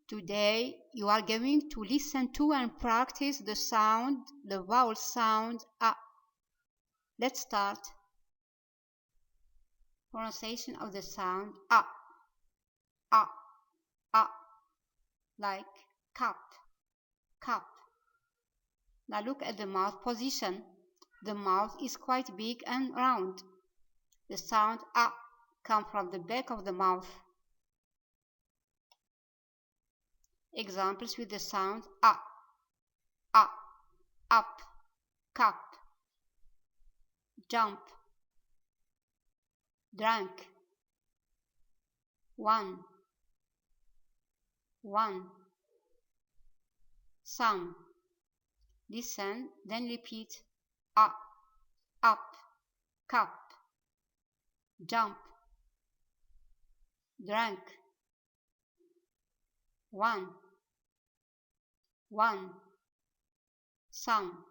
Today you are going to listen to and practice the vowel sound A. Let's start. Pronunciation of the sound A. A. A. Like cup. Cup. Now look at the mouth position. The mouth is quite big and round. The sound A comes from the back of the mouth. Examples with the sound A. A. Up. Cup. Jump. Drank. One. Some. Listen, then repeat. A. Up. Cup. Jump. Drank. One. Some.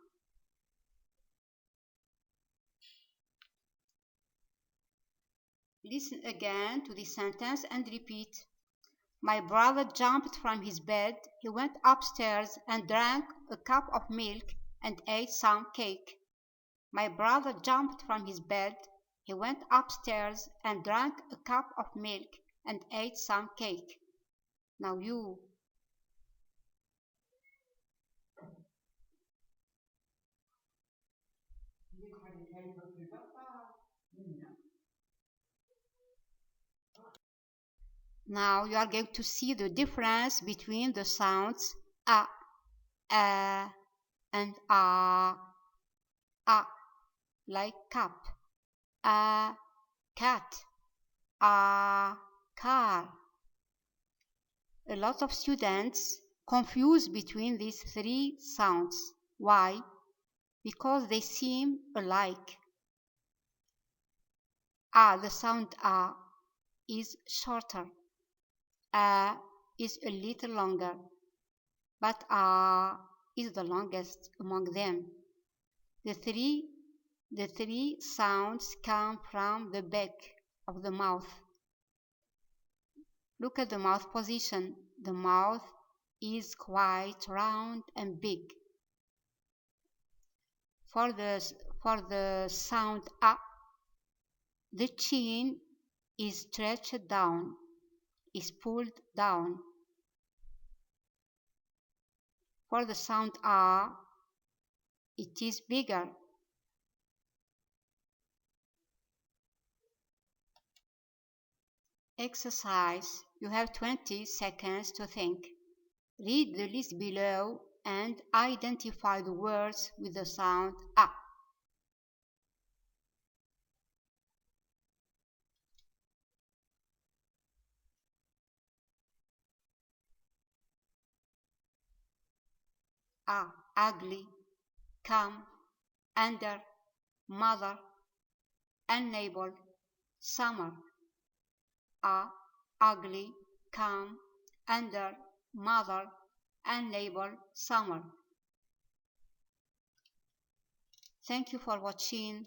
Listen again to this sentence and repeat. My brother jumped from his bed. He went upstairs and drank a cup of milk and ate some cake. My brother jumped from his bed. He went upstairs and drank a cup of milk and ate some cake. Now you. Now you are going to see the difference between the sounds A, and A. A, like cup. A, cat. A, car. A lot of students confuse between these three sounds. Why? Because they seem alike. The sound A is shorter. A is a little longer, but A is the longest among them. The three sounds come from the back of the mouth. Look at the mouth position. The mouth is quite round and big. For the sound A, the chin is stretched down, is pulled down. For the sound A, it is bigger. Exercise. You have 20 seconds to think. Read the list below and identify the words with the sound A. A. Ugly. Come. Under. Mother. Unable. Summer. A. Ugly. Come. Under. Mother. Unable. Summer. Thank you for watching.